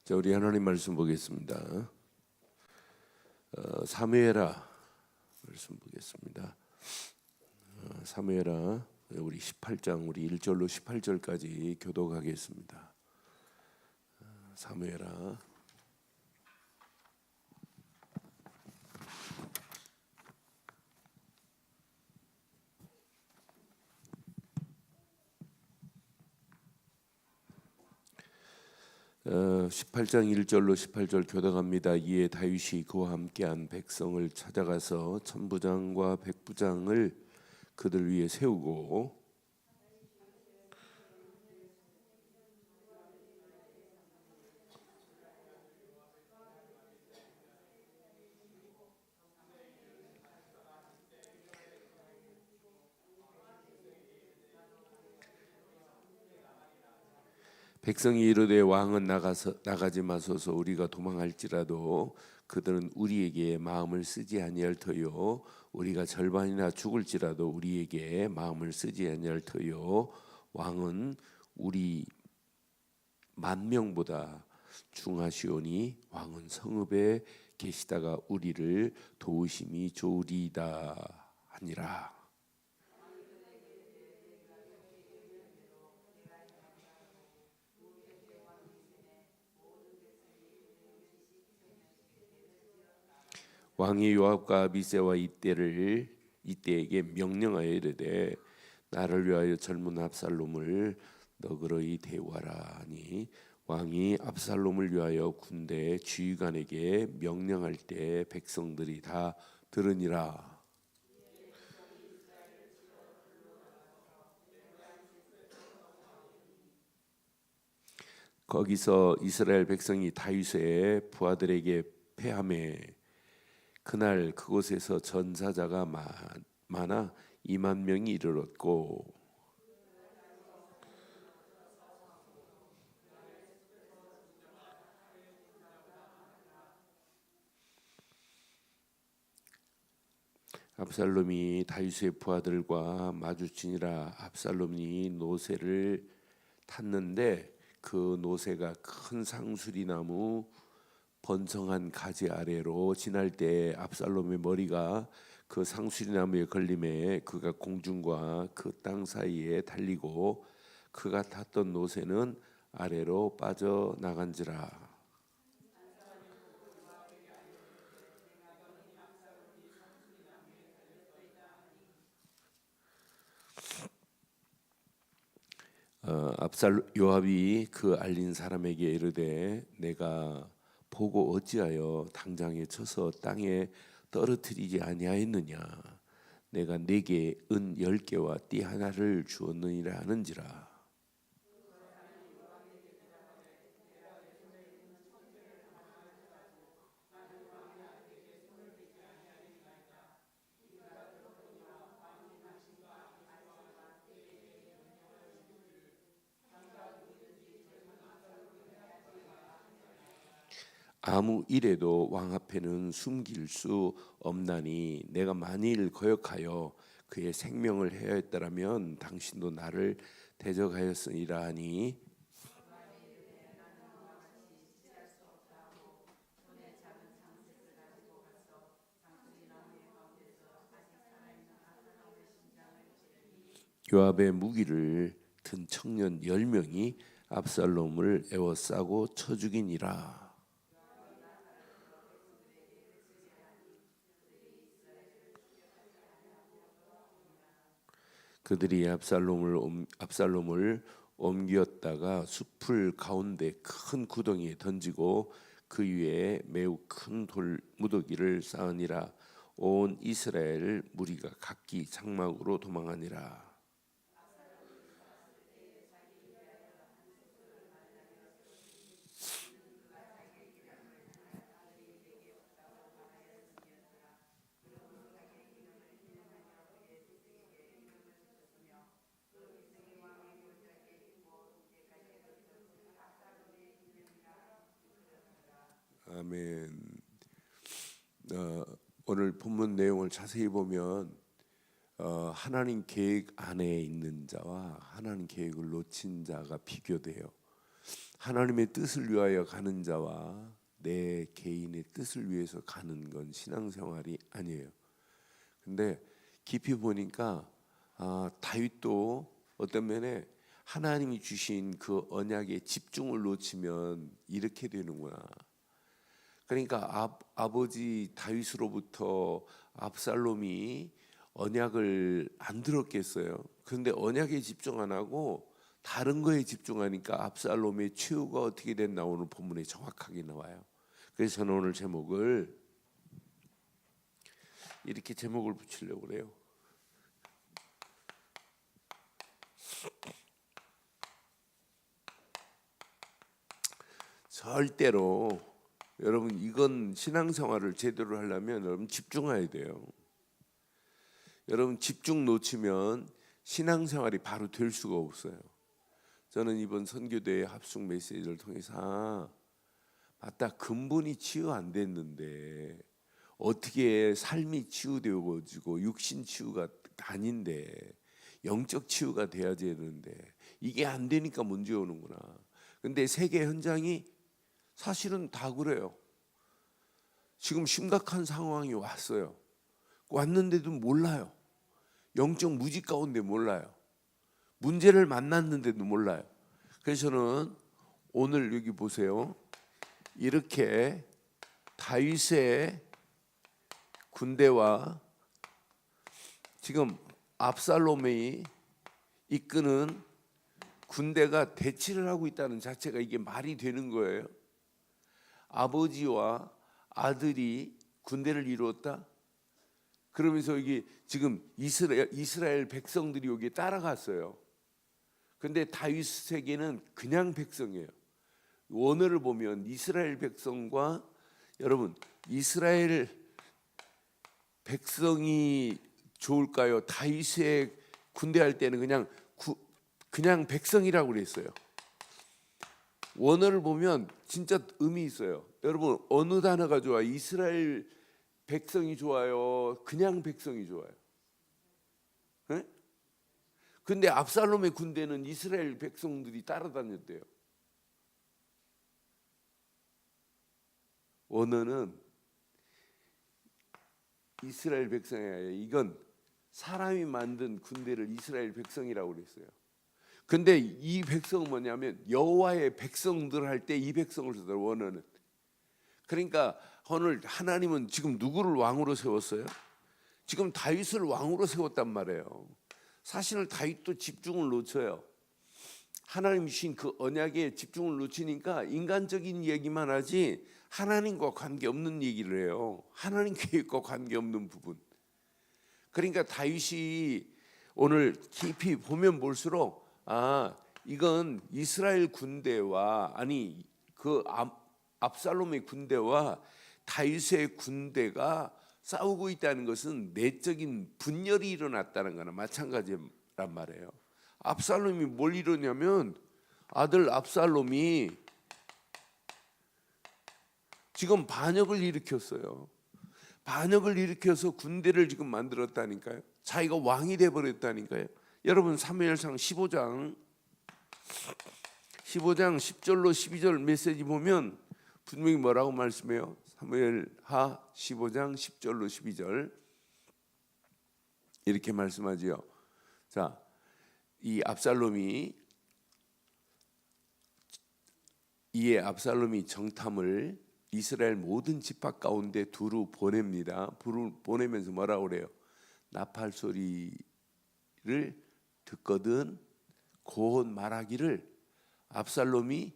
자, 우리 하나님 말씀 보겠습니다. 사무엘하 말씀 보겠습니다. 사무엘하 우리 18장 우리 1절로 18절까지 교독하겠습니다. 사무엘하 18장 1절로 18절 교독합니다. 이에 다윗이 그와 함께한 백성을 찾아가서 천부장과 백부장을 그들 위에 세우고 백성이 이르되 왕은 나가지 마소서. 우리가 도망할지라도 그들은 우리에게 마음을 쓰지 아니할 터요. 우리가 절반이나 죽을지라도 우리에게 마음을 쓰지 아니할 터요. 왕은 우리 10,000명보다 중하시오니 왕은 성읍에 계시다가 우리를 도우심이 좋으리이다 하니라. 왕이 요압과 아비새와 이때에게 명령하여 이르되 나를 위하여 젊은 압살롬을 너그러이 대우하라 하니 왕이 압살롬을 위하여 군대 지휘관에게 명령할 때 백성들이 다 들으니라. 거기서 이스라엘 백성이 다윗의 부하들에게 패하매 그날 그곳에서 전사자가 많아 20,000명이 이르렀고 압살롬이 다윗의 부하들과 마주치니라. 압살롬이 노새를 탔는데 그 노새가 큰 상수리나무 번성한 가지 아래로 지날 때 압살롬의 머리가 그 상수리나무에 걸림에 그가 공중과 그 땅 사이에 달리고 그가 탔던 노새는 아래로 빠져나간지라. 요압이 그 알린 사람에게 이르되 내가 보고 어찌하여 당장에 쳐서 땅에 떨어뜨리지 아니하였느냐. 내가 네게 은 10개와 띠 하나를 주었느니라 하는지라. 아무 일에도 왕 앞에는 숨길 수 없나니 내가 만일 거역하여 그의 생명을 해하였더라면 당신도 나를 대적하였으리라 하니 요압의 무기를 든 청년 10명이 압살롬을 에워싸고 쳐 죽이니라. 그들이 압살롬을 옮겼다가 숲을 가운데 큰 구덩이에 던지고 그 위에 매우 큰 돌 무더기를 쌓으니라. 온 이스라엘 무리가 각기 장막으로 도망하니라. 아멘. 오늘 본문 내용을 자세히 보면 하나님 계획 안에 있는 자와 하나님 계획을 놓친 자가 비교돼요. 하나님의 뜻을 위하여 가는 자와 내 개인의 뜻을 위해서 가는 건 신앙생활이 아니에요. 근데 깊이 보니까 다윗도 어떤 면에 하나님이 주신 그 언약에 집중을 놓치면 이렇게 되는구나. 그러니까 아버지 다윗으로부터 압살롬이 언약을 안 들었겠어요. 그런데 언약에 집중 안 하고 다른 거에 집중하니까 압살롬의 최후가 어떻게 됐나 오늘 본문에 정확하게 나와요. 그래서 저는 오늘 제목을 이렇게 제목을 붙이려고 그래요. 절대로 여러분 이건 신앙생활을 제대로 하려면 여러분 집중해야 돼요. 여러분 집중 놓치면 신앙생활이 바로 될 수가 없어요. 저는 이번 선교대회 합숙 메시지를 통해서 맞다, 근본이 치유 안 됐는데 어떻게 삶이 치유되어지고 육신 치유가 아닌데 영적 치유가 돼야 되는데 이게 안 되니까 문제 오는구나. 근데 세계 현장이 사실은 다 그래요. 지금 심각한 상황이 왔어요. 왔는데도 몰라요. 영적 무지 가운데 몰라요. 문제를 만났는데도 몰라요. 그래서 저는 오늘 여기 보세요. 이렇게 다윗의 군대와 지금 압살롬이 이끄는 군대가 대치를 하고 있다는 자체가 이게 말이 되는 거예요. 아버지와 아들이 군대를 이루었다. 그러면서 이게 지금 이스라엘 백성들이 여기에 따라갔어요. 근데 다윗에게는 그냥 백성이에요. 원어를 보면 이스라엘 백성과 여러분 이스라엘 백성이 좋을까요? 다윗의 군대 할 때는 그냥 백성이라고 그랬어요. 원어를 보면 진짜 의미 있어요. 여러분 어느 단어가 좋아요? 이스라엘 백성이 좋아요? 그냥 백성이 좋아요? 네? 근데 압살롬의 군대는 이스라엘 백성들이 따라다녔대요. 원어는 이스라엘 백성이 아니에요. 이건 사람이 만든 군대를 이스라엘 백성이라고 그랬어요. 근데 이 백성은 뭐냐면 여호와의 백성들 할 때 이 백성을 쓰더라고요. 원어는. 그러니까 오늘 하나님은 지금 누구를 왕으로 세웠어요? 지금 다윗을 왕으로 세웠단 말이에요. 사실은 다윗도 집중을 놓쳐요. 하나님 주신 그 언약에 집중을 놓치니까 인간적인 얘기만 하지 하나님과 관계없는 얘기를 해요. 하나님 계획과 관계없는 부분. 그러니까 다윗이 오늘 깊이 보면 볼수록 이건 이스라엘 군대와 그 압살롬의 군대와 다윗의 군대가 싸우고 있다는 것은 내적인 분열이 일어났다는 거나 마찬가지란 말이에요. 압살롬이 뭘 이루냐면 아들 압살롬이 지금 반역을 일으켰어요. 반역을 일으켜서 군대를 지금 만들었다니까요. 자기가 왕이 돼버렸다니까요. 여러분 사무엘상 15장 10절로 12절 메시지 보면 분명히 뭐라고 말씀해요? 사무엘하 15장 10절로 12절 이렇게 말씀하지요. 자, 이 압살롬이 정탐을 이스라엘 모든 지파 가운데 두루 보냅니다. 보내면서 뭐라고 그래요? 나팔 소리를 듣거든 곧 말하기를 압살롬이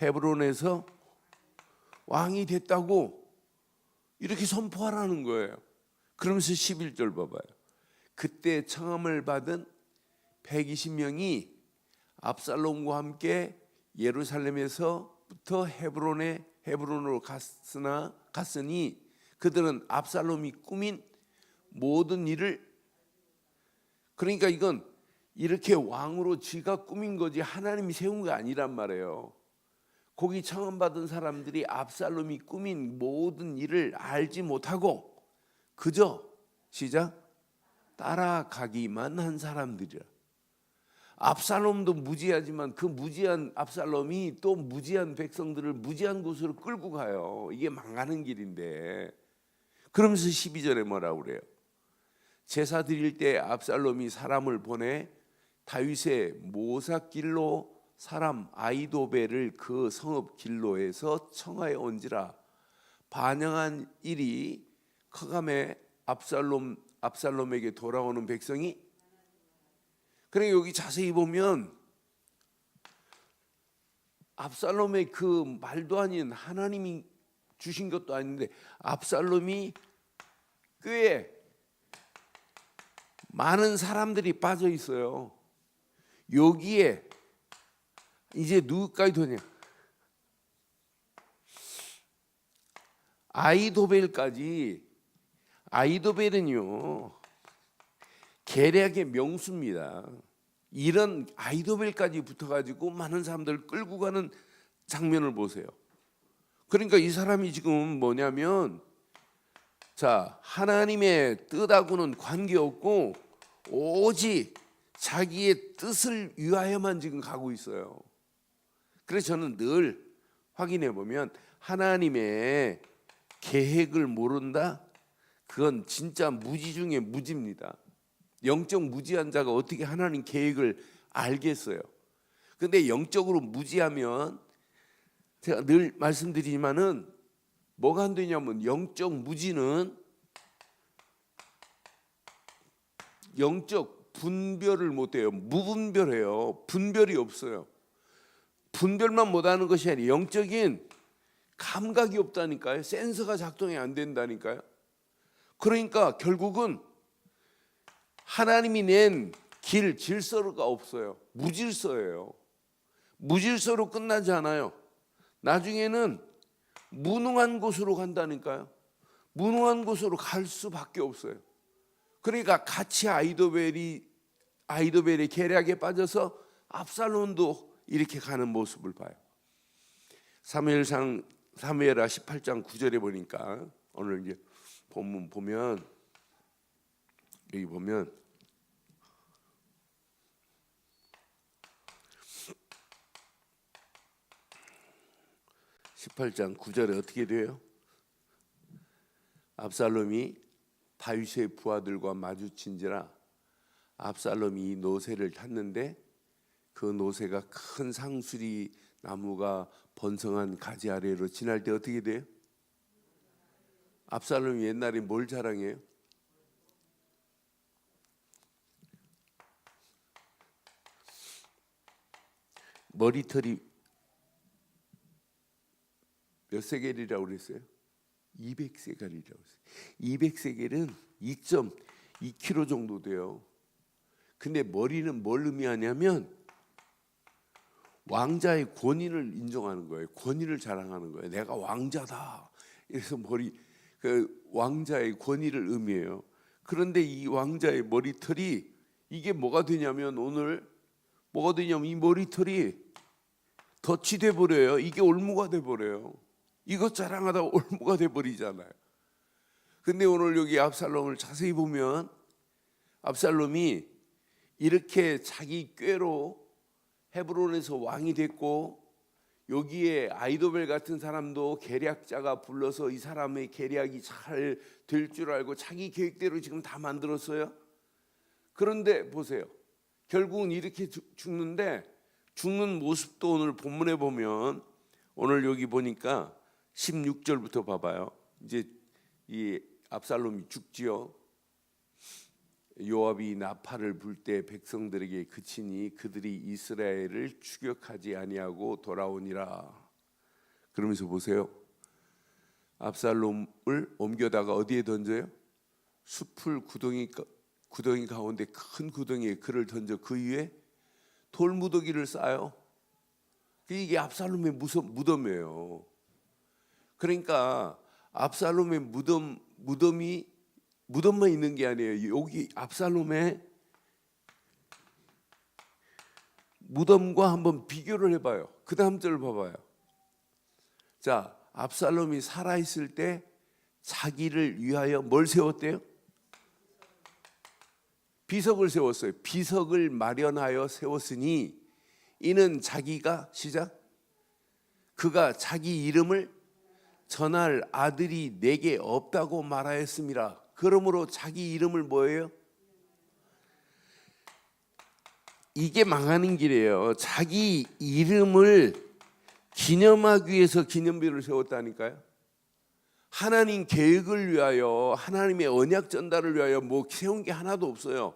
헤브론에서 왕이 됐다고 이렇게 선포하라는 거예요. 그러면서 11절 봐봐요. 그때 청함을 받은 120명이 압살롬과 함께 예루살렘에서부터 헤브론으로 갔으니 그들은 압살롬이 꾸민 모든 일을, 그러니까 이건 이렇게 왕으로 지가 꾸민 거지 하나님이 세운 게 아니란 말이에요. 거기 청함받은 사람들이 압살롬이 꾸민 모든 일을 알지 못하고 그저 시작 따라가기만 한 사람들이라. 압살롬도 무지하지만 그 무지한 압살롬이 또 무지한 백성들을 무지한 곳으로 끌고 가요. 이게 망하는 길인데. 그러면서 12절에 뭐라고 그래요? 제사 드릴 때 압살롬이 사람을 보내 다윗의 모삭길로 사람 아이도벨을 그 성읍 길로에서 청하여 온지라. 반영한 일이 커감에 압살롬에게 돌아오는 백성이. 그러니까 여기 자세히 보면 압살롬의 그 말도 아닌, 하나님이 주신 것도 아닌데 압살롬이 꽤 많은 사람들이 빠져 있어요. 여기에 이제 누구까지 도냐? 아이도벨까지. 아이도벨은요 계략의 명수입니다. 이런 아이도벨까지 붙어가지고 많은 사람들을 끌고 가는 장면을 보세요. 그러니까 이 사람이 지금 뭐냐면, 자, 하나님의 뜻하고는 관계없고 오직 자기의 뜻을 위하여만 지금 가고 있어요. 그래서 저는 늘 확인해 보면 하나님의 계획을 모른다? 그건 진짜 무지 중에 무지입니다. 영적 무지한 자가 어떻게 하나님 계획을 알겠어요? 근데 영적으로 무지하면 제가 늘 말씀드리지만은 뭐가 안 되냐면, 영적 무지는 영적 분별을 못해요. 무분별해요. 분별이 없어요. 분별만 못하는 것이 아니라 영적인 감각이 없다니까요. 센서가 작동이 안 된다니까요. 그러니까 결국은 하나님이 낸 길, 질서가 없어요. 무질서예요. 무질서로 끝나지 않아요. 나중에는 무능한 곳으로 간다니까요. 무능한 곳으로 갈 수밖에 없어요. 그러니까 같이 아이도벨의 계략에 빠져서 압살롬도 이렇게 가는 모습을 봐요. 사무엘하 18장 9절에 보니까, 오늘 이제 본문 보면, 여기 보면 (18장 9절에) 어떻게 돼요? 압살롬이 다윗의 부하들과 마주친지라. 압살롬이 노새를 탔는데 그 노새가 큰 상수리 나무가 번성한 가지 아래로 지날 때 어떻게 돼요? 압살롬이 옛날에 뭘 자랑해요? 머리털이 몇 세겔이라고 그랬어요? 200세겔이라고 했어요. 200세겔은 2.2kg 정도 돼요. 근데 머리는 뭘 의미하냐면 왕자의 권위를 인정하는 거예요. 권위를 자랑하는 거예요. 내가 왕자다. 그래서 그 왕자의 권위를 의미해요. 그런데 이 왕자의 머리털이 이게 뭐가 되냐면, 오늘 뭐가 되냐면 이 머리털이 덫이 돼 버려요. 이게 올무가 돼 버려요. 이것 자랑하다가 올무가 돼 버리잖아요. 근데 오늘 여기 압살롬을 자세히 보면 압살롬이 이렇게 자기 꾀로 헤브론에서 왕이 됐고, 여기에 아이도벨 같은 사람도 계략자가 불러서 이 사람의 계략이 잘 될 줄 알고 자기 계획대로 지금 다 만들었어요. 그런데 보세요. 결국은 이렇게 죽는데, 죽는 모습도 오늘 본문에 보면, 오늘 여기 보니까 16절부터 봐봐요. 이제 이 압살롬이 죽지요. 요압이 나팔을 불 때 백성들에게 그치니 그들이 이스라엘을 추격하지 아니하고 돌아오니라. 그러면서 보세요. 압살롬을 옮겨다가 어디에 던져요? 숲을 구덩이 가운데 큰 구덩이에 그를 던져 그 위에 돌무더기를 쌓아요. 이게 압살롬의 무덤이에요. 그러니까 압살롬의 무덤만 있는 게 아니에요. 여기 압살롬의 무덤과 한번 비교를 해봐요. 그 다음 절 봐봐요. 자, 압살롬이 살아있을 때 자기를 위하여 뭘 세웠대요? 비석을 세웠어요. 비석을 마련하여 세웠으니 이는 자기가 시작 그가 자기 이름을 전할 아들이 내게 없다고 말하였습니다. 그러므로 자기 이름을 뭐예요? 이게 망하는 길이에요. 자기 이름을 기념하기 위해서 기념비를 세웠다니까요. 하나님 계획을 위하여, 하나님의 언약 전달을 위하여 뭐 세운 게 하나도 없어요.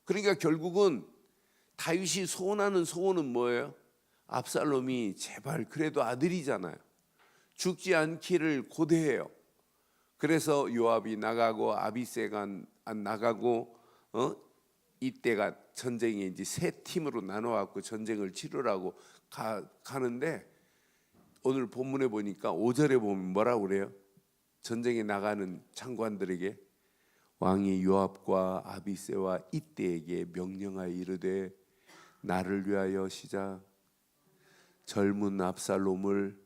그러니까 결국은 다윗이 소원하는 소원은 뭐예요? 압살롬이 제발 그래도 아들이잖아요. 죽지 않기를 고대해요. 그래서 요압이 나가고 아비새가 안 나가고 이때가 전쟁이 이제 세 팀으로 나눠갖고 전쟁을 치르라고 가는데 오늘 본문에 보니까 5절에 보면 뭐라고 그래요? 전쟁에 나가는 장관들에게 왕이 요압과 아비새와 이때에게 명령하여 이르되 나를 위하여 시작 젊은 압살롬을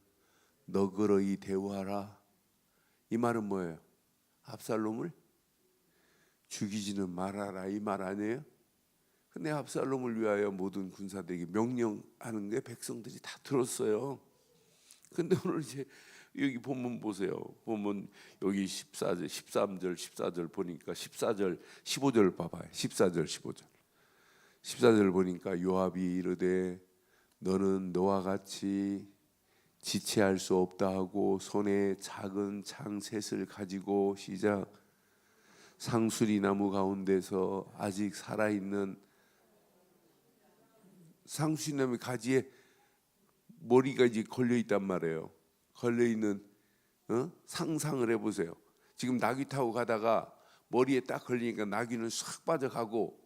너그러이 대우하라. 이 말은 뭐예요? 압살롬을 죽이지는 말아라 이 말 아니에요? 근데 압살롬을 위하여 모든 군사들에게 명령하는 게 백성들이 다 들었어요. 근데 오늘 이제 여기 본문 보세요. 본문 여기 14절, 13절, 14절 보니까 14절, 15절 봐봐요. 14절, 15절. 14절 보니까 요압이 이르되 너는 너와 같이 지체할 수 없다 하고 손에 작은 창 셋을 가지고 시작 상수리 나무 가운데서 아직 살아있는 상수리 나무 가지에 머리가 이제 걸려 있단 말이에요. 걸려 있는 상상을 해보세요. 지금 나귀 타고 가다가 머리에 딱 걸리니까 나귀는 싹 빠져가고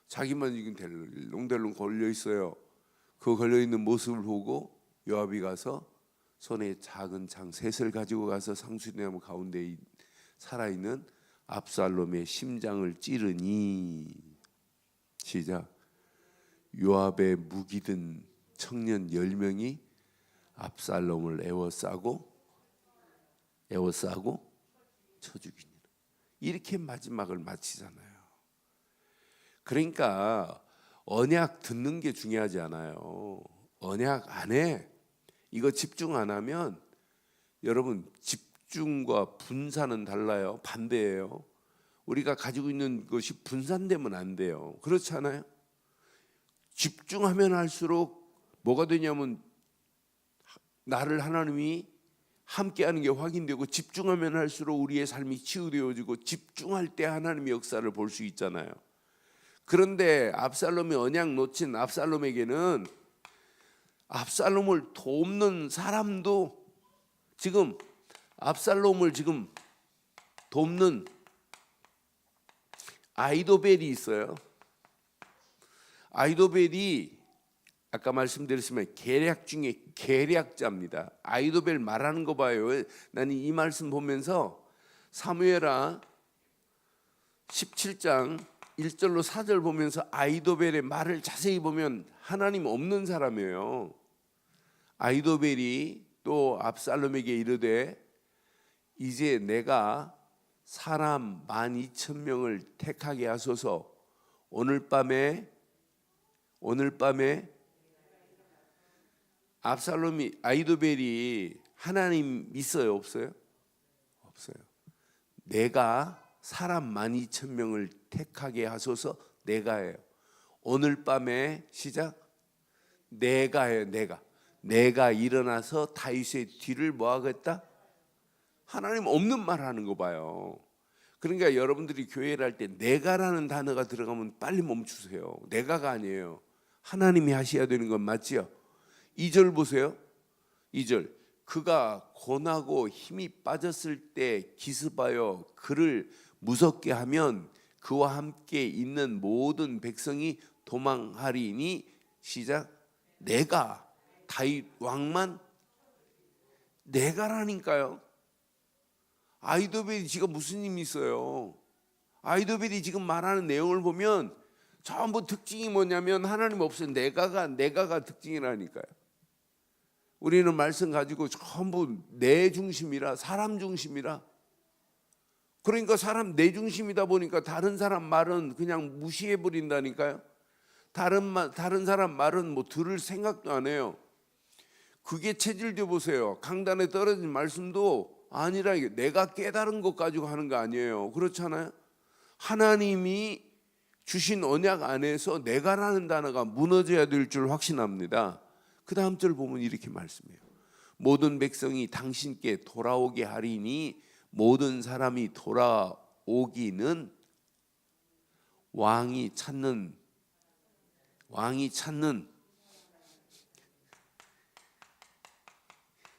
자기만 지금 델롱델롱 걸려 있어요. 그 걸려 있는 모습을 보고 요압이 가서 손에 작은 창 셋을 가지고 가서 상수리나무 가운데 살아있는 압살롬의 심장을 찌르니 시작 요압의 무기든 청년 10명이 압살롬을 에워싸고 쳐 죽이니라. 이렇게 마지막을 마치잖아요. 그러니까 언약 듣는 게 중요하지 않아요. 언약 안에 이거 집중 안 하면 여러분 집중과 분산은 달라요. 반대예요. 우리가 가지고 있는 것이 분산되면 안 돼요. 그렇지 않아요? 집중하면 할수록 뭐가 되냐면 나를 하나님이 함께하는 게 확인되고 집중하면 할수록 우리의 삶이 치유되어지고 집중할 때 하나님의 역사를 볼 수 있잖아요. 그런데 압살롬이 언약 놓친 압살롬에게는 압살롬을 돕는 사람도 지금 압살롬을 지금 돕는 아히도벨이 있어요. 아히도벨이 아까 말씀드렸지만 계략 중에 계략자입니다. 아히도벨 말하는 거 봐요. 나는 이 말씀 보면서 사무엘하 17장 1절로 4절 보면서 아히도벨의 말을 자세히 보면 하나님 없는 사람이에요. 아히도벨이 또 압살롬에게 이르되 이제 내가 사람 12,000명을 택하게 하소서. 오늘 밤에 압살롬이 아히도벨이 하나님 있어요 없어요? 없어요. 내가 사람 12,000명을 택하게 하소서. 내가예요. 오늘 밤에 시작 내가예요. 내가 일어나서 다윗의 뒤를 뭐 하겠다? 하나님 없는 말 하는 거 봐요. 그러니까 여러분들이 교회를 할 때 내가라는 단어가 들어가면 빨리 멈추세요. 내가가 아니에요. 하나님이 하셔야 되는 건 맞지요? 2절 보세요. 2절 그가 고나고 힘이 빠졌을 때 기습하여 그를 무섭게 하면 그와 함께 있는 모든 백성이 도망하리니 시작 내가 다윗 왕만 내가라니까요. 아히도벨이 지금 무슨 힘이 있어요? 아히도벨이 지금 말하는 내용을 보면 전부 특징이 뭐냐면 하나님 없어요. 내가가 특징이라니까요. 우리는 말씀 가지고 전부 내 중심이라 사람 중심이라 그러니까 사람 내 중심이다 보니까 다른 사람 말은 그냥 무시해 버린다니까요. 다른 사람 말은 뭐 들을 생각도 안 해요. 그게 체질돼 보세요. 강단에 떨어진 말씀도 아니라 이게 내가 깨달은 것 가지고 하는 거 아니에요. 그렇잖아요. 하나님이 주신 언약 안에서 내가라는 단어가 무너져야 될 줄 확신합니다. 그 다음 절 보면 이렇게 말씀해요. 모든 백성이 당신께 돌아오게 하리니 모든 사람이 돌아오기는 왕이 찾는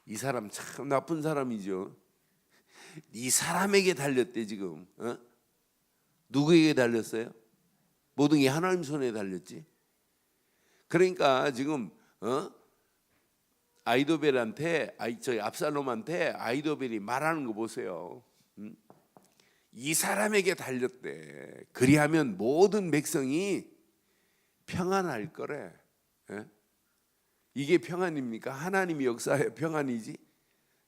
이 사람 참 나쁜 사람이죠. 이 사람에게 달렸대 지금. 누구에게 달렸어요? 모든 게 하나님 손에 달렸지. 그러니까 지금 아이도벨한테 압살롬한테 아이도벨이 말하는 거 보세요. 이 사람에게 달렸대. 그리하면 모든 백성이 평안할 거래. 이게 평안입니까? 하나님이 역사의 평안이지.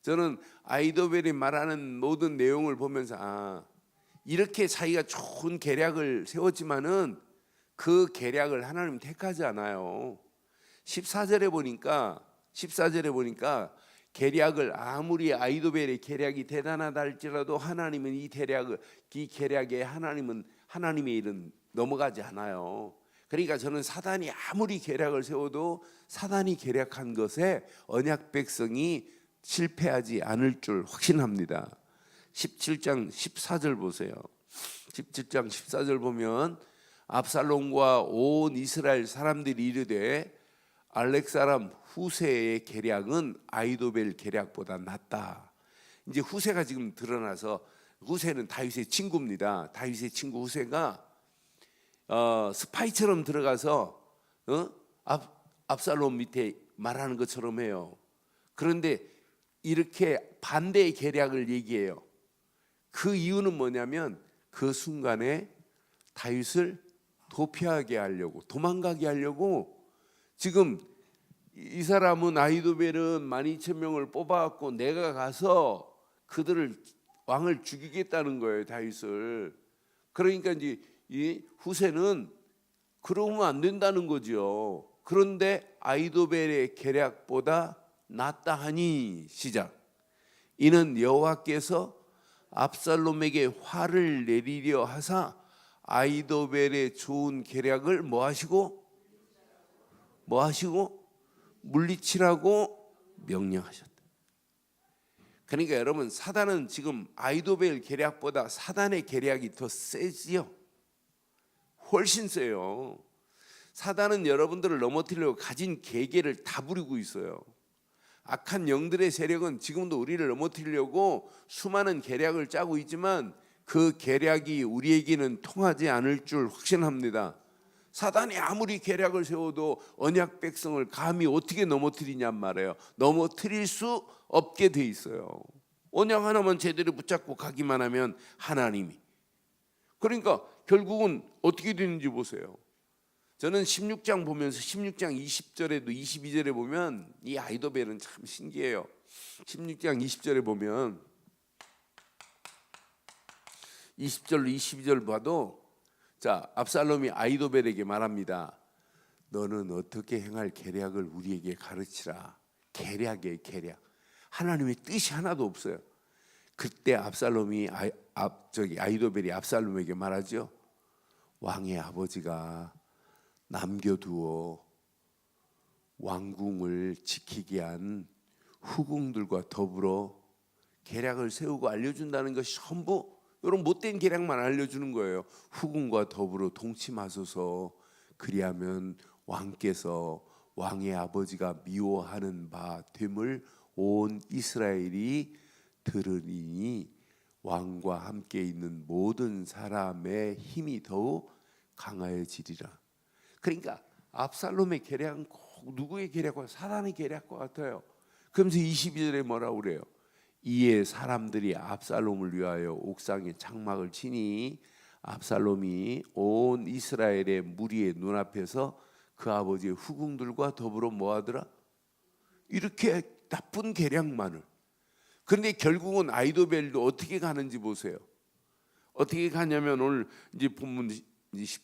저는 아이도벨이 말하는 모든 내용을 보면서 이렇게 자기가 좋은 계략을 세웠지만은 그 계략을 하나님 택하지 않아요. 14절에 보니까 계략을 아무리 아이도벨의 계략이 대단하다 할지라도 하나님은 이 계략에 하나님의 일은 넘어가지 않아요. 그러니까 저는 사단이 아무리 계략을 세워도 사단이 계략한 것에 언약 백성이 실패하지 않을 줄 확신합니다. 17장 14절 보세요. 17장 14절 보면 압살롬과 온 이스라엘 사람들이 이르되 알렉 사람 후세의 계략은 아이도벨 계략보다 낫다. 이제 후세가 지금 드러나서, 후세는 다윗의 친구입니다. 다윗의 친구 후세가 스파이처럼 들어가서 압살롬 밑에 말하는 것처럼 해요. 그런데 이렇게 반대의 계략을 얘기해요. 그 이유는 뭐냐면 그 순간에 다윗을 도피하게 하려고, 도망가게 하려고. 지금 이 사람은 아이도벨은 12,000명을 뽑아갖고 내가 가서 그들을 왕을 죽이겠다는 거예요, 다윗을. 그러니까 이제 이 후세는 그러면 안 된다는 거죠. 그런데 아이도벨의 계략보다 낫다 하니 시작. 이는 여호와께서 압살롬에게 화를 내리려 하사 아이도벨의 좋은 계략을 뭐 하시고 물리치라고 명령하셨다. 그러니까 여러분, 사단은 지금 아이도벨 계략보다 사단의 계략이 더 세지요. 훨씬 세요. 사단은 여러분들을 넘어뜨리려고 가진 계계를 다 부리고 있어요. 악한 영들의 세력은 지금도 우리를 넘어뜨리려고 수많은 계략을 짜고 있지만 그 계략이 우리에게는 통하지 않을 줄 확신합니다. 사단이 아무리 계략을 세워도 언약 백성을 감히 어떻게 넘어뜨리냔 말이에요. 넘어뜨릴 수 없게 돼 있어요. 언약 하나만 제대로 붙잡고 가기만 하면 하나님이. 그러니까 결국은 어떻게 되는지 보세요. 저는 16장 보면서 16장 20절에도 22절에 보면 이 아이도벨은 참 신기해요. 16장 20절에 보면 20절로 22절 봐도, 자, 압살롬이 아이도벨에게 말합니다. 너는 어떻게 행할 계략을 우리에게 가르치라. 계략이에요, 계략. 하나님의 뜻이 하나도 없어요. 그때 압살롬이 아이도벨이 압살롬에게 말하죠. 왕의 아버지가 남겨두어 왕궁을 지키게 한 후궁들과 더불어 계략을 세우고 알려준다는 것이 전부 이런 못된 계략만 알려주는 거예요. 후궁과 더불어 동침하소서. 그리하면 왕께서 왕의 아버지가 미워하는 바 됨을 온 이스라엘이 들으니 왕과 함께 있는 모든 사람의 힘이 더욱 강하여지리라. 그러니까 압살롬의 계략은 꼭 누구의 계략과, 사단의 계략과 같아요. 그러면서 22절에 뭐라고 그래요? 이에 사람들이 압살롬을 위하여 옥상에 장막을 치니 압살롬이 온 이스라엘의 무리의 눈앞에서 그 아버지의 후궁들과 더불어 뭐하더라? 이렇게 나쁜 계략만을. 그런데 결국은 아이도벨도 어떻게 가는지 보세요. 어떻게 가냐면 오늘 이제 본문 이제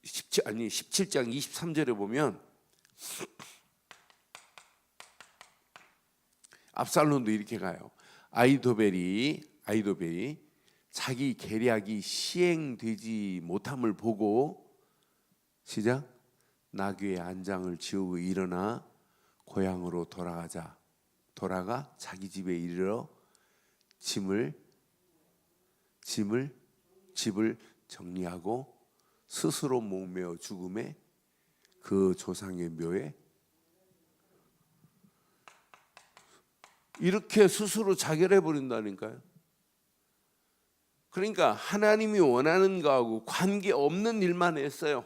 17장 23절에 보면 압살롬도 이렇게 가요. 아이도벨이 자기 계략이 시행되지 못함을 보고 시작 나귀의 안장을 지우고 일어나 고향으로 돌아가 자기 집에 이르러 집을 정리하고 스스로 목매어 죽음에 그 조상의 묘에 이렇게 스스로 자결해 버린다니까요. 그러니까 하나님이 원하는 거하고 관계없는 일만 했어요.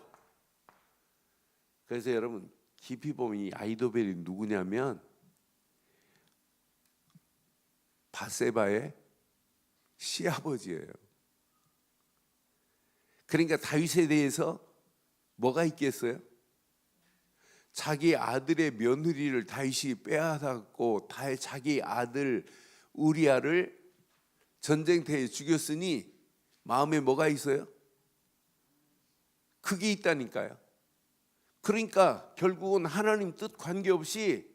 그래서 여러분 깊이 보면 이 아이도벨이 누구냐면 바세바의 시아버지예요. 그러니까 다윗에 대해서 뭐가 있겠어요? 자기 아들의 며느리를 다윗이 빼앗았고 자기 아들 우리아를 전쟁터에 죽였으니 마음에 뭐가 있어요? 그게 있다니까요. 그러니까 결국은 하나님 뜻 관계없이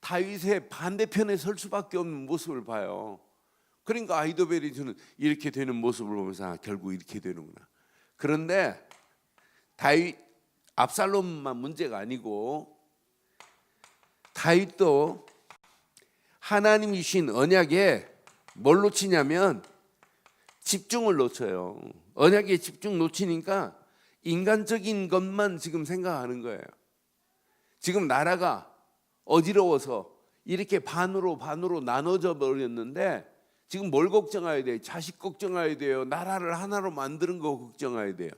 다윗의 반대편에 설 수밖에 없는 모습을 봐요. 그러니까 아이도벨이 저는 이렇게 되는 모습을 보면서 결국 이렇게 되는구나. 그런데 압살롬만 문제가 아니고 다윗도 하나님이 주신 언약에 뭘 놓치냐면 집중을 놓쳐요. 언약에 집중 놓치니까 인간적인 것만 지금 생각하는 거예요. 지금 나라가 어지러워서 이렇게 반으로 나눠져 버렸는데 지금 뭘 걱정해야 돼요? 자식 걱정해야 돼요. 나라를 하나로 만드는 거 걱정해야 돼요.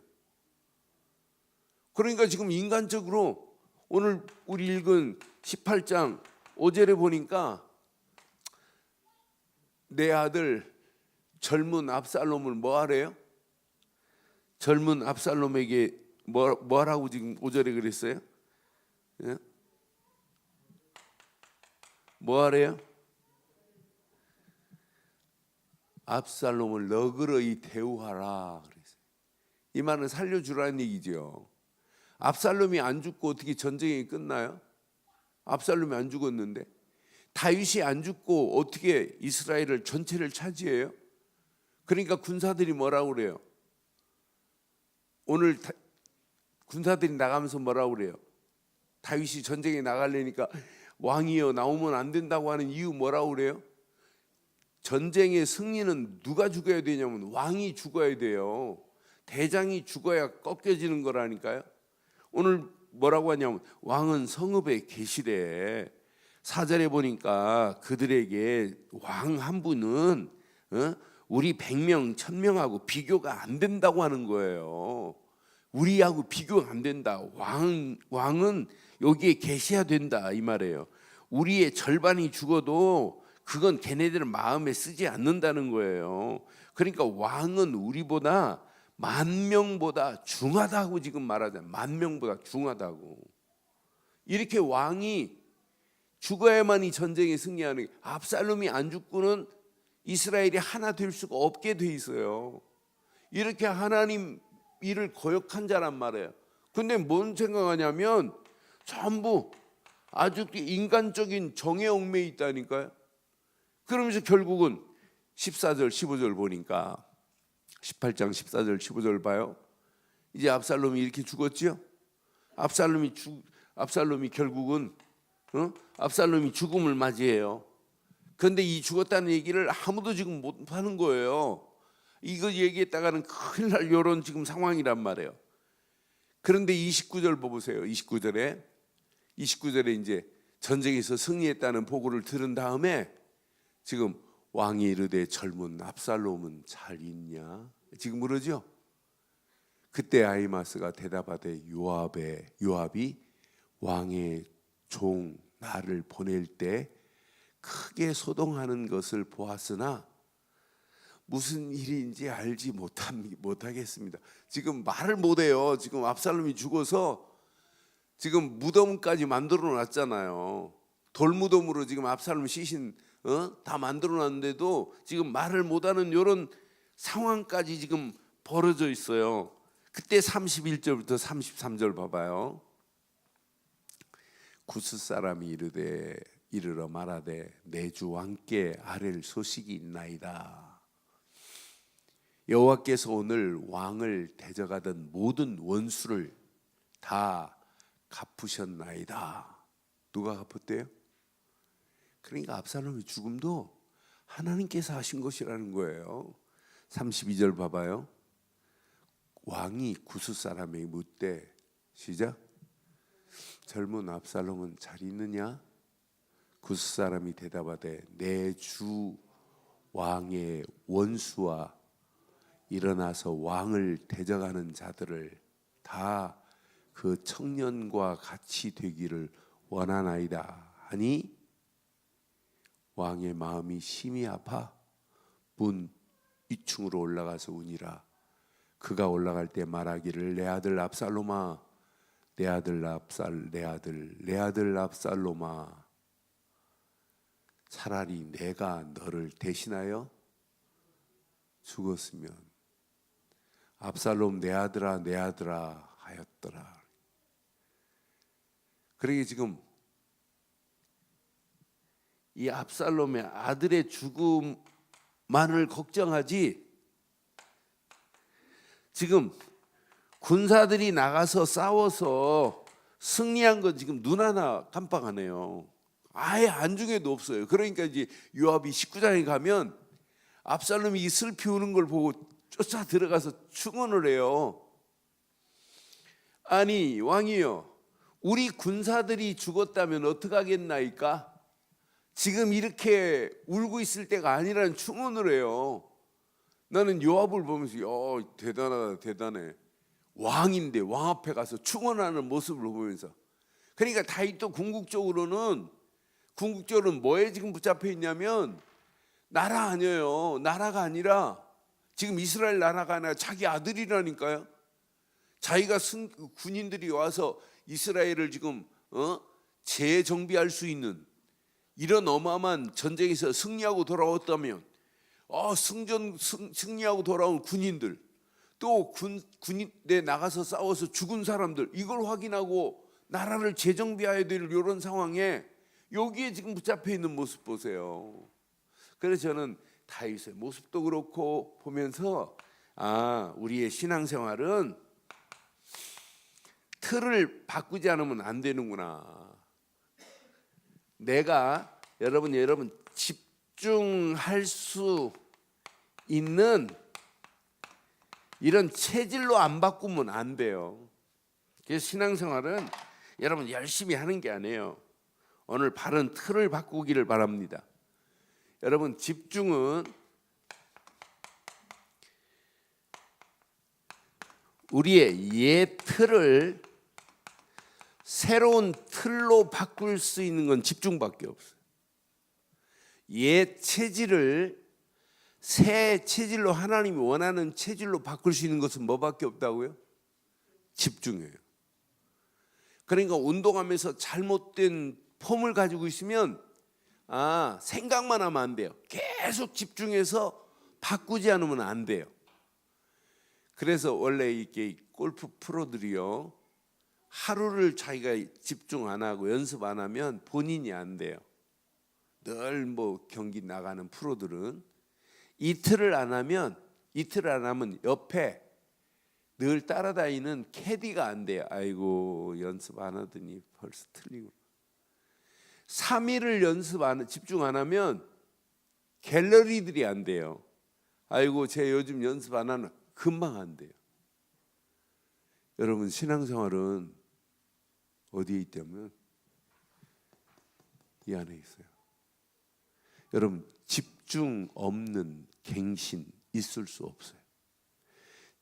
그러니까 지금 인간적으로 오늘 우리 읽은 18장 5절에 보니까 내 아들 젊은 압살롬을 뭐 하래요? 젊은 압살롬에게 뭐라고 지금 5절에 그랬어요? 예? 뭐 하래요? 압살롬을 너그러이 대우하라 그랬어요. 이 말은 살려주라는 얘기죠. 압살롬이 안 죽고 어떻게 전쟁이 끝나요? 압살롬이 안 죽었는데 다윗이 안 죽고 어떻게 이스라엘을 전체를 차지해요? 그러니까 군사들이 뭐라고 그래요? 오늘 군사들이 나가면서 뭐라고 그래요? 다윗이 전쟁에 나가려니까 왕이여 나오면 안 된다고 하는 이유 뭐라고 그래요? 전쟁의 승리는 누가 죽어야 되냐면 왕이 죽어야 돼요. 대장이 죽어야 꺾여지는 거라니까요. 오늘 뭐라고 하냐면 왕은 성읍에 계시래. 4절에 보니까 그들에게 왕 한 분은 우리 100명 1000명하고 비교가 안 된다고 하는 거예요. 우리하고 비교가 안 된다. 왕은 여기에 계셔야 된다 이 말이에요. 우리의 절반이 죽어도 그건 걔네들은 마음에 쓰지 않는다는 거예요. 그러니까 왕은 우리보다 10,000명보다 중하다고 지금 말하잖아요. 10,000명보다 중하다고. 이렇게 왕이 죽어야만이 전쟁에 승리하는 게 압살롬이 안 죽고는 이스라엘이 하나 될 수가 없게 돼 있어요. 이렇게 하나님 일을 거역한 자란 말이에요. 근데 뭔 생각하냐면 전부 아주 인간적인 정에 얽매여 있다니까요. 그러면서 결국은 14절 15절 보니까 18장 14절 15절 봐요. 이제 압살롬이 이렇게 죽었지요. 압살롬이 결국은 압살롬이 죽음을 맞이해요. 그런데 이 죽었다는 얘기를 아무도 지금 못 하는 거예요. 이거 얘기했다가는 큰일 날 이런 지금 상황이란 말이에요. 그런데 29절 보세요. 29절에 이제 전쟁에서 승리했다는 보고를 들은 다음에 지금 왕이 이르되 젊은 압살롬은 잘 있냐? 지금 그러죠? 그때 아히마스가 대답하되 요압이 왕의 종 나를 보낼 때 크게 소동하는 것을 보았으나 무슨 일인지 알지 못하겠습니다. 지금 말을 못해요. 지금 압살롬이 죽어서 지금 무덤까지 만들어 놨잖아요. 돌무덤으로 지금 압살롬 시신 다 만들어 놨는데도 지금 말을 못하는 이런 상황까지 지금 벌어져 있어요. 그때 31절부터 33절 봐봐요. 구스 사람이 이르러 말하되 내 주 왕께 아랠 소식이 있나이다. 여호와께서 오늘 왕을 대적하던 모든 원수를 다 갚으셨나이다. 누가 갚았대요? 그러니까 압살롬의 죽음도 하나님께서 하신 것이라는 거예요. 32절 봐봐요. 왕이 구스 사람에게 묻되 시작. 젊은 압살롬은 잘 있느냐? 구스 사람이 대답하되 내 주 왕의 원수와 일어나서 왕을 대적하는 자들을 다 그 청년과 같이 되기를 원하나이다 하니 왕의 마음이 심히 아파 문 위층으로 올라가서 우니라. 그가 올라갈 때 말하기를 내 아들 압살롬아 내 아들 압살롬아 차라리 내가 너를 대신하여 죽었으면 압살롬 내 아들아 하였더라. 그러게 지금 이 압살롬의 아들의 죽음만을 걱정하지 지금 군사들이 나가서 싸워서 승리한 건 지금 눈 하나 깜빡하네요. 아예 안중에도 없어요. 그러니까 이제 요압이 19장에 가면 압살롬이 이 슬피 우는 걸 보고 쫓아 들어가서 축원을 해요. 아니 왕이여 우리 군사들이 죽었다면 어떡하겠나이까? 지금 이렇게 울고 있을 때가 아니라는 축원을 해요. 나는 요압을 보면서 대단하다 대단해. 왕인데 왕 앞에 가서 축원하는 모습을 보면서 그러니까 다윗도 궁극적으로는 뭐에 지금 붙잡혀 있냐면 나라 아니에요. 나라가 아니라 지금 이스라엘 나라가 아니라 자기 아들이라니까요. 자기가 군인들이 와서 이스라엘을 지금 재정비할 수 있는 이런 어마어마한 전쟁에서 승리하고 돌아왔다면 승리하고 돌아온 군인들 또 군인에 나가서 싸워서 죽은 사람들 이걸 확인하고 나라를 재정비해야 될 이런 상황에 여기에 지금 붙잡혀 있는 모습 보세요. 그래서 저는 다윗의 모습도 그렇고 보면서 우리의 신앙생활은 틀을 바꾸지 않으면 안 되는구나. 내가 여러분 집중할 수 있는 이런 체질로 안 바꾸면 안 돼요. 그래서 신앙생활은 여러분 열심히 하는 게 아니에요. 오늘 바른 틀을 바꾸기를 바랍니다. 여러분 집중은 우리의 옛 틀을 새로운 틀로 바꿀 수 있는 건 집중밖에 없어요. 옛 체질을 새 체질로 하나님이 원하는 체질로 바꿀 수 있는 것은 뭐밖에 없다고요? 집중이에요. 그러니까 운동하면서 잘못된 폼을 가지고 있으면 생각만 하면 안 돼요. 계속 집중해서 바꾸지 않으면 안 돼요. 그래서 원래 이렇게 골프 프로들이요 하루를 자기가 집중 안 하고 연습 안 하면 본인이 안 돼요. 늘 경기 나가는 프로들은 이틀을 안 하면 옆에 늘 따라다니는 캐디가 안 돼요. 아이고 연습 안 하더니 벌써 틀리고. 3일을 집중 안 하면 갤러리들이 안 돼요. 아이고 쟤 요즘 연습 안 하나. 금방 안 돼요. 여러분 신앙생활은 어디에 있다면 이 안에 있어요. 여러분 집중 없는 갱신 있을 수 없어요.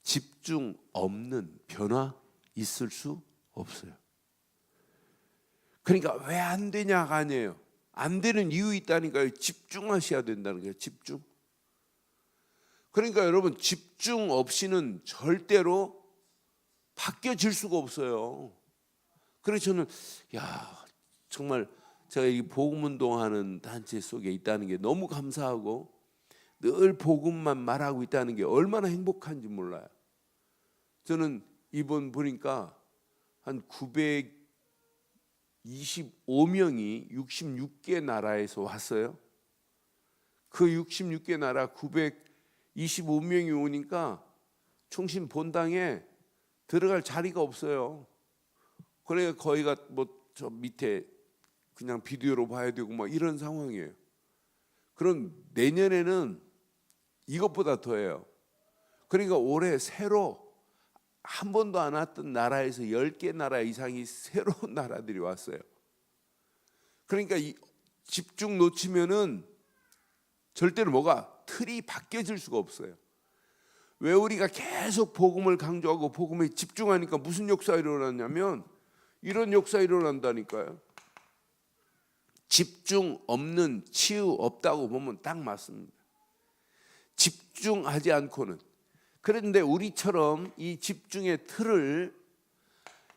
집중 없는 변화 있을 수 없어요. 그러니까 왜 안 되냐가 아니에요. 안 되는 이유 있다니까요. 집중하셔야 된다는 거예요. 집중. 그러니까 여러분 집중 없이는 절대로 바뀌어질 수가 없어요. 그래서 저는 정말 제가 이 복음운동하는 단체 속에 있다는 게 너무 감사하고 늘 복음만 말하고 있다는 게 얼마나 행복한지 몰라요. 저는 이번 보니까 한 925명이 66개 나라에서 왔어요. 그 66개 나라 925명이 오니까 충신 본당에 들어갈 자리가 없어요. 그러니까 거기가 뭐 저 밑에 그냥 비디오로 봐야 되고 막 이런 상황이에요. 그럼 내년에는 이것보다 더해요. 그러니까 올해 새로 한 번도 안 왔던 나라에서 10개 나라 이상이 새로운 나라들이 왔어요. 그러니까 이 집중 놓치면은 절대로 뭐가 틀이 바뀌어질 수가 없어요. 왜 우리가 계속 복음을 강조하고 복음에 집중하니까 무슨 역사가 일어났냐면 이런 역사가 일어난다니까요. 집중 없는 치유 없다고 보면 딱 맞습니다. 집중하지 않고는. 그런데 우리처럼 이 집중의 틀을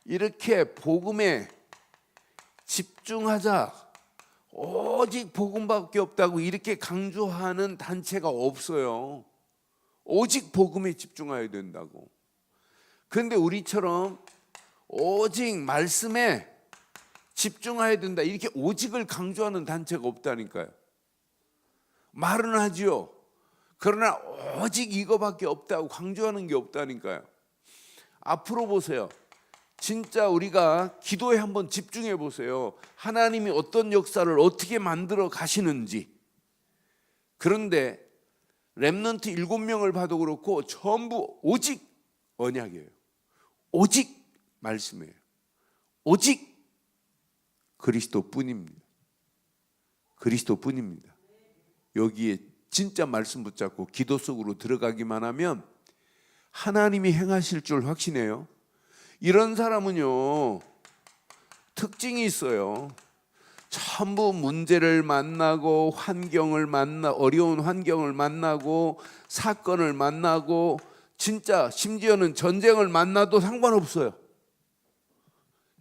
이렇게 복음에 집중하자, 오직 복음밖에 없다고 이렇게 강조하는 단체가 없어요. 오직 복음에 집중해야 된다고. 그런데 우리처럼 오직 말씀에 집중해야 된다, 이렇게 오직을 강조하는 단체가 없다니까요. 말은 하지요. 그러나 오직 이거밖에 없다고 강조하는 게 없다니까요. 앞으로 보세요. 진짜 우리가 기도에 한번 집중해 보세요. 하나님이 어떤 역사를 어떻게 만들어 가시는지. 그런데 렘넌트 7명을 봐도 그렇고 전부 오직 언약이에요. 오직 말씀이에요. 오직 그리스도뿐입니다. 그리스도뿐입니다. 여기에 진짜 말씀 붙잡고 기도 속으로 들어가기만 하면 하나님이 행하실 줄 확신해요. 이런 사람은요, 특징이 있어요. 전부 문제를 만나고 어려운 환경을 만나고 사건을 만나고 진짜 심지어는 전쟁을 만나도 상관없어요.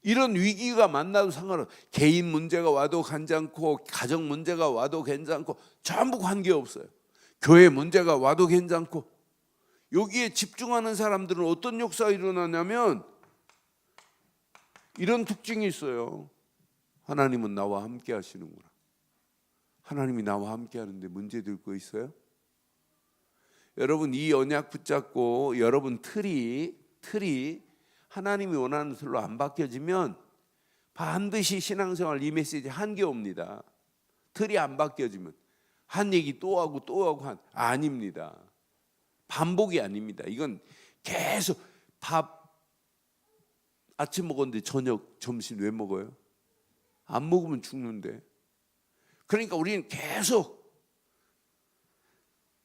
이런 위기가 만나도 상관없어요. 개인 문제가 와도 괜찮고 가정 문제가 와도 괜찮고 전부 관계없어요. 교회 문제가 와도 괜찮고. 여기에 집중하는 사람들은 어떤 역사가 일어나냐면 이런 특징이 있어요. 하나님은 나와 함께 하시는구나. 하나님이 나와 함께 하는데 문제될 거 있어요? 여러분, 이 언약 붙잡고 여러분 틀이 하나님이 원하는 틀로 안 바뀌어지면 반드시 신앙생활 이 메시지 한계 옵니다. 틀이 안 바뀌어지면 한 얘기 또 하고 아닙니다. 반복이 아닙니다. 이건 계속 아침 먹었는데 저녁, 점심 왜 먹어요? 안 먹으면 죽는데. 그러니까 우리는 계속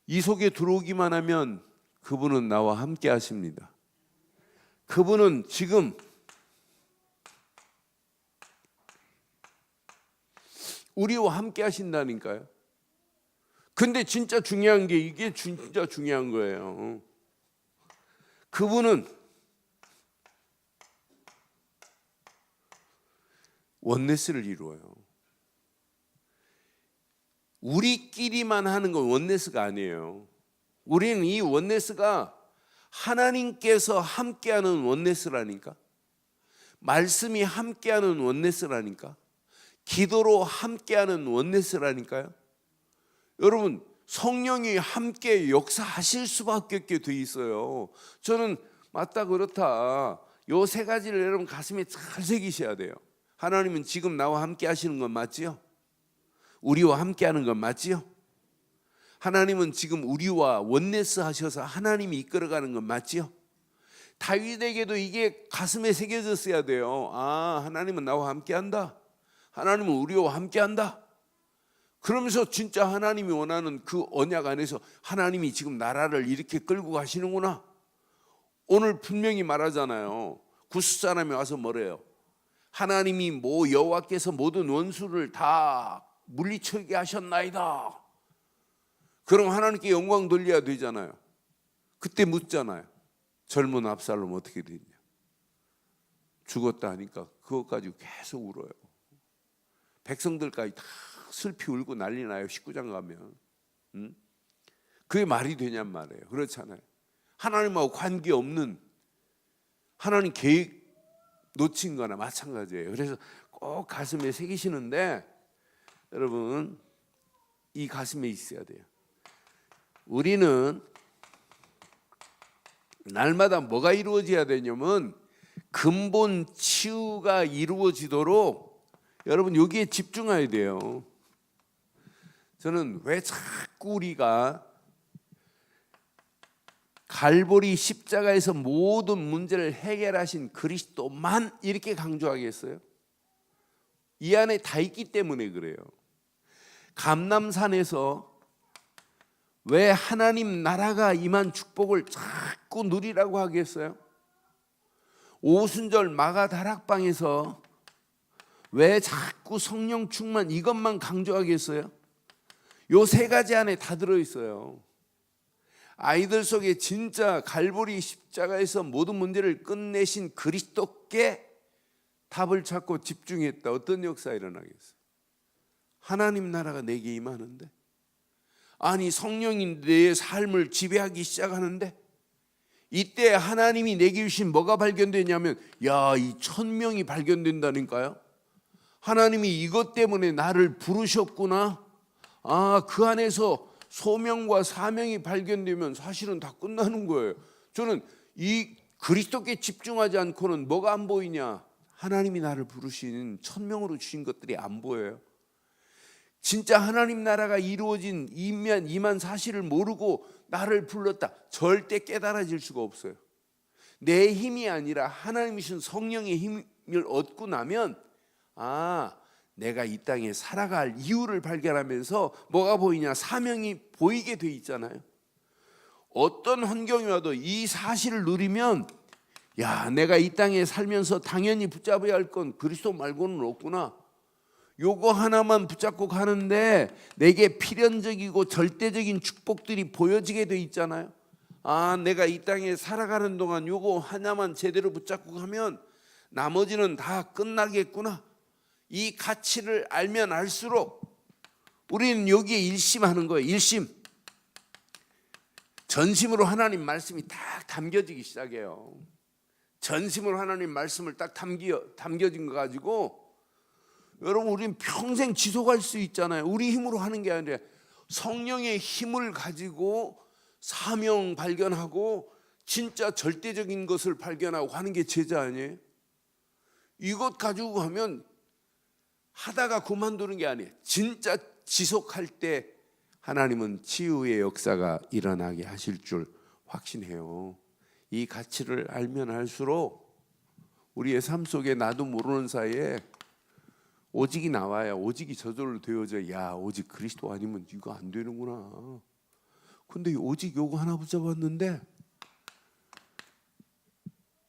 이 속에 들어오기만 하면 그분은 나와 함께 하십니다. 그분은 지금 우리와 함께 하신다니까요. 근데 진짜 중요한 게 이게 진짜 중요한 거예요. 그분은 원네스를 이루어요. 우리끼리만 하는 건 원네스가 아니에요. 우리는 이 원네스가 하나님께서 함께하는 원네스라니까. 말씀이 함께하는 원네스라니까. 기도로 함께하는 원네스라니까요. 여러분, 성령이 함께 역사하실 수밖에 없게 돼 있어요. 저는 맞다 그렇다 요 세 가지를 여러분 가슴에 잘 새기셔야 돼요. 하나님은 지금 나와 함께 하시는 건 맞지요? 우리와 함께 하는 건 맞지요? 하나님은 지금 우리와 원네스 하셔서 하나님이 이끌어가는 건 맞지요? 다윗에게도 이게 가슴에 새겨졌어야 돼요. 아, 하나님은 나와 함께 한다. 하나님은 우리와 함께 한다. 그러면서 진짜 하나님이 원하는 그 언약 안에서 하나님이 지금 나라를 이렇게 끌고 가시는구나. 오늘 분명히 말하잖아요. 구스 사람이 와서 뭐래요? 하나님이 여호와께서 모든 원수를 다 물리치게 하셨나이다. 그럼 하나님께 영광 돌려야 되잖아요. 그때 묻잖아요. 젊은 압살롬 어떻게 됐냐? 죽었다 하니까 그것 가지고 계속 울어요. 백성들까지 다 슬피 울고 난리 나요. 19장 가면. 그게 말이 되냔 말이에요. 그렇잖아요. 하나님하고 관계없는, 하나님 계획 놓친 거나 마찬가지예요. 그래서 꼭 가슴에 새기시는데, 여러분 이 가슴에 있어야 돼요. 우리는 날마다 뭐가 이루어져야 되냐면 근본 치유가 이루어지도록 여러분 여기에 집중해야 돼요. 저는 왜 자꾸 우리가 갈보리 십자가에서 모든 문제를 해결하신 그리스도만 이렇게 강조하겠어요? 이 안에 다 있기 때문에 그래요. 감람산에서 왜 하나님 나라가 임한 축복을 자꾸 누리라고 하겠어요? 오순절 마가 다락방에서 왜 자꾸 성령 충만 이것만 강조하겠어요? 요 세 가지 안에 다 들어있어요. 아이들 속에 진짜 갈보리 십자가에서 모든 문제를 끝내신 그리스도께 답을 찾고 집중했다. 어떤 역사가 일어나겠어요? 하나님 나라가 내게 임하는데, 아니 성령이 내 삶을 지배하기 시작하는데, 이때 하나님이 내게 주신 뭐가 발견되냐면, 야, 이 천명이 발견된다니까요. 하나님이 이것 때문에 나를 부르셨구나. 아, 그 안에서 소명과 사명이 발견되면 사실은 다 끝나는 거예요. 저는 이 그리스도께 집중하지 않고는 뭐가 안 보이냐? 하나님이 나를 부르신 천명으로 주신 것들이 안 보여요. 진짜 하나님 나라가 이루어진 임한 사실을 모르고 나를 불렀다, 절대 깨달아질 수가 없어요. 내 힘이 아니라 하나님이신 성령의 힘을 얻고 나면, 아, 내가 이 땅에 살아갈 이유를 발견하면서 뭐가 보이냐? 사명이 보이게 돼 있잖아요. 어떤 환경이 와도 이 사실을 누리면, 야, 내가 이 땅에 살면서 당연히 붙잡아야 할 건 그리스도 말고는 없구나. 요거 하나만 붙잡고 가는데 내게 필연적이고 절대적인 축복들이 보여지게 돼 있잖아요. 아, 내가 이 땅에 살아가는 동안 요거 하나만 제대로 붙잡고 가면 나머지는 다 끝나겠구나. 이 가치를 알면 알수록 우리는 여기에 일심하는 거예요. 일심. 전심으로 하나님 말씀이 딱 담겨지기 시작해요. 전심으로 하나님 말씀을 딱 담겨진 거 가지고 여러분, 우리는 평생 지속할 수 있잖아요. 우리 힘으로 하는 게 아니라 성령의 힘을 가지고 사명 발견하고 진짜 절대적인 것을 발견하고 하는 게 제자 아니에요? 이것 가지고 하면 하다가 그만두는 게 아니에요. 진짜 지속할 때 하나님은 치유의 역사가 일어나게 하실 줄 확신해요. 이 가치를 알면 알수록 우리의 삶 속에 나도 모르는 사이에 오직이 나와야, 오직이 저절로 되어져. 야, 오직 그리스도 아니면 이거 안 되는구나. 근데 오직 요거 하나 붙잡았는데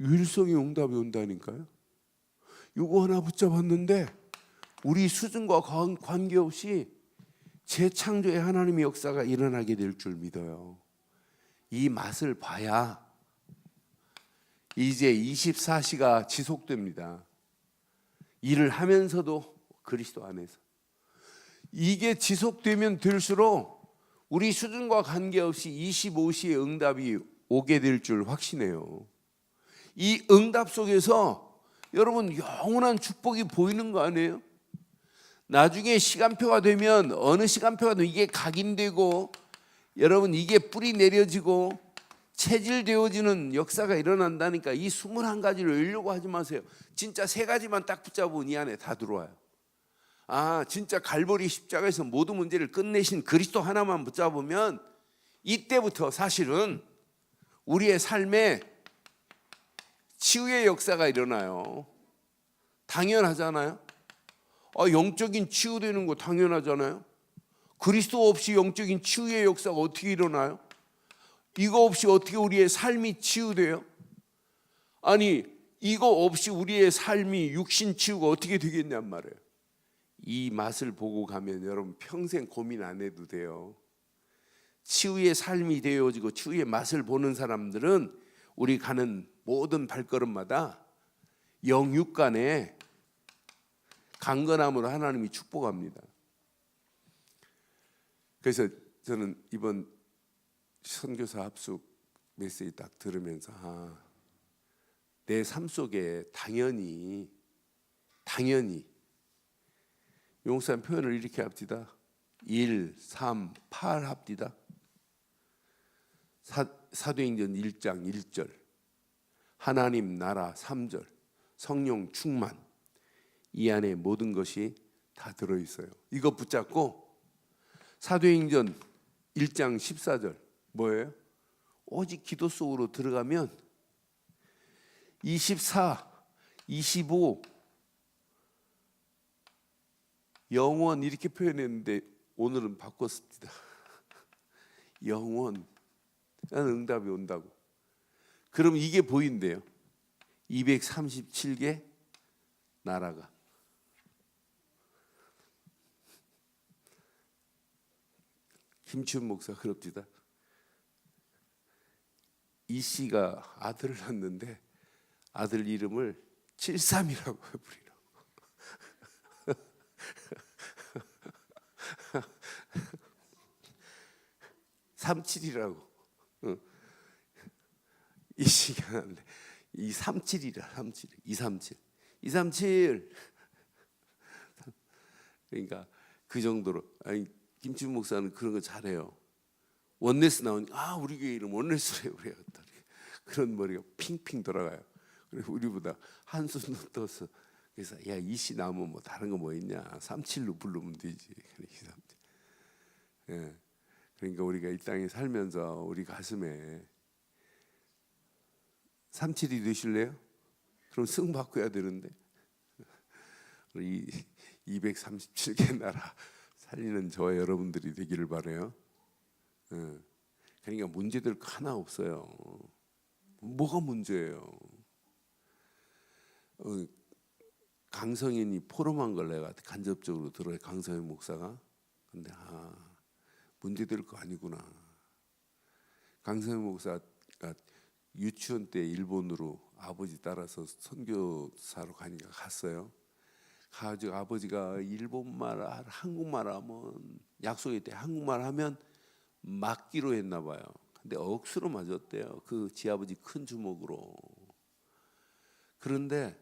유일성의 응답이 온다니까요. 요거 하나 붙잡았는데 우리 수준과 관계없이 재창조의 하나님의 역사가 일어나게 될 줄 믿어요. 이 맛을 봐야 이제 24시가 지속됩니다. 일을 하면서도 그리스도 안에서. 이게 지속되면 될수록 우리 수준과 관계없이 25시의 응답이 오게 될 줄 확신해요. 이 응답 속에서 여러분 영원한 축복이 보이는 거 아니에요? 나중에 시간표가 되면, 어느 시간표가 되면 이게 각인되고 여러분 이게 뿌리 내려지고 체질되어지는 역사가 일어난다니까. 이 21가지를 외우려고 하지 마세요. 진짜 3가지만 딱 붙잡으면 이 안에 다 들어와요. 아, 진짜 갈보리 십자가에서 모든 문제를 끝내신 그리스도 하나만 붙잡으면 이때부터 사실은 우리의 삶에 치유의 역사가 일어나요. 당연하잖아요. 영적인 치유되는 거 당연하잖아요. 그리스도 없이 영적인 치유의 역사가 어떻게 일어나요? 이거 없이 어떻게 우리의 삶이 치유돼요? 아니, 이거 없이 우리의 삶이 육신 치유가 어떻게 되겠냔 말이에요. 이 맛을 보고 가면 여러분 평생 고민 안 해도 돼요. 치유의 삶이 되어지고 치유의 맛을 보는 사람들은 우리 가는 모든 발걸음마다 영육 간에 강건함으로 하나님이 축복합니다. 그래서 저는 이번 선교사 합숙 메시지 딱 들으면서 내 삶 속에 당연히 용산 표현을 이렇게 합디다. 1, 3, 8 합디다. 사도행전 1장 1절 하나님 나라 3절 성령 충만, 이 안에 모든 것이 다 들어있어요. 이거 붙잡고 사도행전 1장 14절 뭐예요? 오직 기도 속으로 들어가면 24, 25 영원 이렇게 표현했는데 오늘은 바꿨습니다. 영원 응답이 온다고. 그럼 이게 보인대요. 237개 나라가. 김치훈 목사 그럽디다. 이 씨가 아들을 낳는데 아들 이름을 73이라고 부리라고. 37이라고. 이 씨가 낳는데 237이라 37. 237. 그러니까 그 정도로. 아니 김치훈 목사는 그런 거 잘해요. 원네스 나오니까 우리 교회 이름 원네스래요. 그래요. 그런 머리가 핑핑 돌아가요. 그리고 우리보다 한숨 떠서 그래서 야 이 씨 나오면 뭐 다른 거 뭐 있냐 37로 부르면 되지. 예. 그러니까 우리가 이 땅에 살면서 우리 가슴에 37이 되실래요? 그럼 승 바꿔야 되는데 우리 237개 나라 살리는 저와 여러분들이 되기를 바라요. 그러니까 문제될 거 하나 없어요. 뭐가 문제예요? 강성인이 포럼한 걸 내가 간접적으로 들어요. 강성인 목사가. 근데 문제될 거 아니구나. 강성인 목사가 유치원 때 일본으로 아버지 따라서 선교사로 가니까 갔어요. 가지고 아버지가 일본말, 한국말 하면 약속이 때 한국말 하면 맞기로 했나 봐요. 근데 억수로 맞았대요. 그 지아버지 큰 주먹으로. 그런데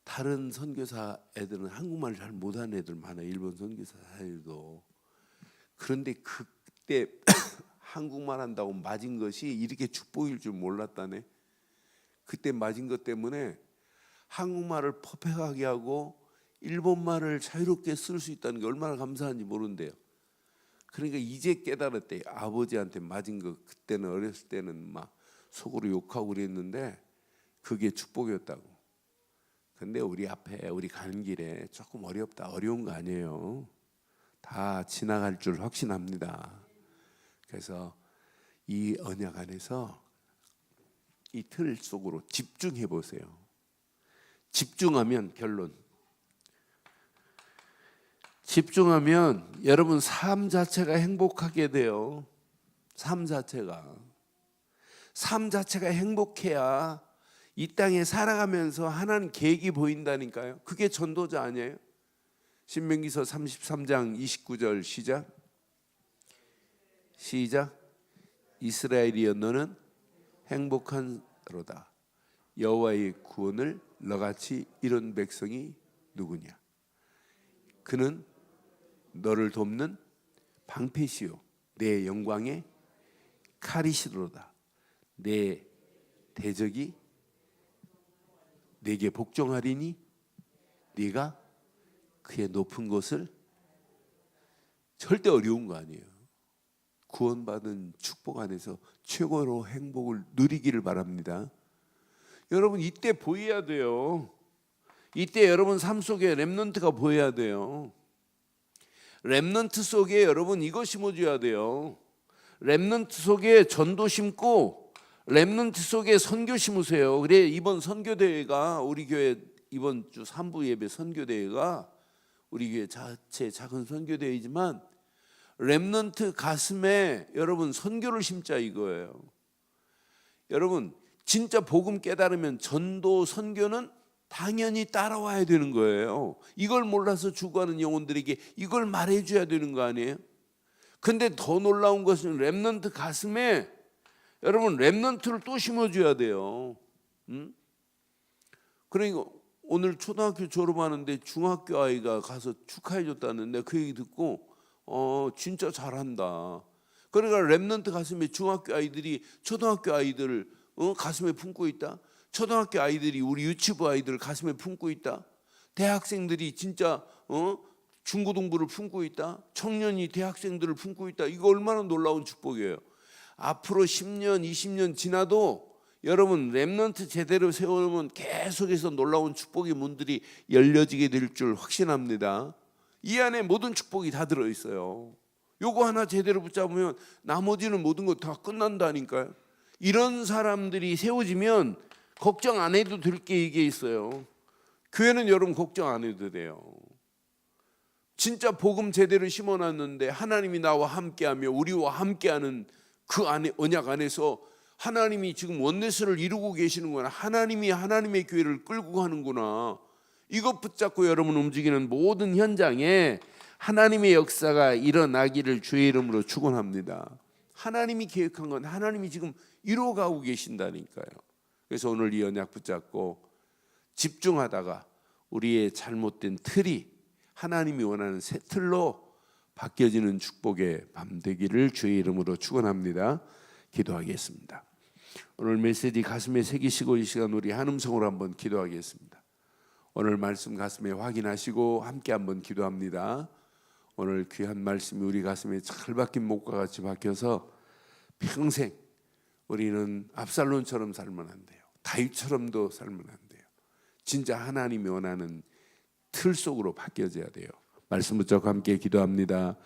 다른 선교사 애들은 한국말 잘 못하는 애들 많아요. 일본 선교사 사이도. 그런데 그때 한국말 한다고 맞은 것이 이렇게 축복일 줄 몰랐다네. 그때 맞은 것 때문에 한국말을 퍼펙트하게 하고 일본말을 자유롭게 쓸 수 있다는 게 얼마나 감사한지 모른대요. 그러니까 이제 깨달았대. 아버지한테 맞은 거 그때는 어렸을 때는 막 속으로 욕하고 그랬는데 그게 축복이었다고. 근데 우리 앞에 우리 가는 길에 조금 어렵다. 어려운 거 아니에요. 다 지나갈 줄 확신합니다. 그래서 이 언약 안에서 이 틀 속으로 집중해 보세요. 집중하면 결론. 집중하면 여러분 삶 자체가 행복하게 돼요. 삶 자체가 행복해야 이 땅에 살아가면서 하나님 계획이 보인다니까요. 그게 전도자 아니에요? 신명기서 33장 29절 시작. 이스라엘이여 너는 행복한로다. 여호와의 구원을 너같이 이룬 백성이 누구냐? 그는 너를 돕는 방패시요 내 영광의 칼이시로다. 내 대적이 내게 복종하리니 네가 그의 높은 곳을. 절대 어려운 거 아니에요. 구원받은 축복 안에서 최고로 행복을 누리기를 바랍니다. 여러분 이때 보여야 돼요. 이때 여러분 삶 속에 렘넌트가 보여야 돼요. 렘넌트 속에 여러분 이거 심어줘야 돼요. 렘넌트 속에 전도 심고 렘넌트 속에 선교 심으세요. 그래 이번 선교대회가 우리 교회 이번 주 3부 예배 선교대회가 우리 교회 자체 작은 선교대회이지만 렘넌트 가슴에 여러분 선교를 심자 이거예요. 여러분 진짜 복음 깨달으면 전도 선교는 당연히 따라와야 되는 거예요. 이걸 몰라서 죽어가는 영혼들에게 이걸 말해줘야 되는 거 아니에요? 근데 더 놀라운 것은 렘넌트 가슴에 여러분 렘넌트를 또 심어줘야 돼요. 그러니까 오늘 초등학교 졸업하는데 중학교 아이가 가서 축하해 줬다는데 그 얘기 듣고 진짜 잘한다. 그러니까 렘넌트 가슴에 중학교 아이들이 초등학교 아이들을 가슴에 품고 있다. 초등학교 아이들이 우리 유치부 아이들을 가슴에 품고 있다. 대학생들이 진짜 중고등부를 품고 있다. 청년이 대학생들을 품고 있다. 이거 얼마나 놀라운 축복이에요. 앞으로 10년, 20년 지나도 여러분 렘넌트 제대로 세우면 계속해서 놀라운 축복의 문들이 열려지게 될 줄 확신합니다. 이 안에 모든 축복이 다 들어있어요. 요거 하나 제대로 붙잡으면 나머지는 모든 거 다 끝난다니까요. 이런 사람들이 세워지면 걱정 안 해도 될 게 이게 있어요. 교회는 여러분 걱정 안 해도 돼요. 진짜 복음 제대로 심어놨는데 하나님이 나와 함께하며 우리와 함께하는 그 안에 언약 안에서 하나님이 지금 원네스를 이루고 계시는구나. 하나님이 하나님의 교회를 끌고 가는구나. 이것 붙잡고 여러분 움직이는 모든 현장에 하나님의 역사가 일어나기를 주의 이름으로 축원합니다. 하나님이 계획한 건 하나님이 지금 이루어가고 계신다니까요. 그래서 오늘 이 언약 붙잡고 집중하다가 우리의 잘못된 틀이 하나님이 원하는 새 틀로 바뀌어지는 축복의 밤 되기를 주의 이름으로 축원합니다. 기도하겠습니다. 오늘 메시지 가슴에 새기시고 이 시간 우리 한 음성으로 한번 기도하겠습니다. 오늘 말씀 가슴에 확인하시고 함께 한번 기도합니다. 오늘 귀한 말씀이 우리 가슴에 잘 박힌 목과 같이 박혀서 평생 우리는 압살론처럼 살면 안 돼요. 다윗처럼도 살면 안 돼요. 진짜 하나님이 원하는 틀 속으로 바뀌어져야 돼요. 말씀 붙잡고 함께 기도합니다.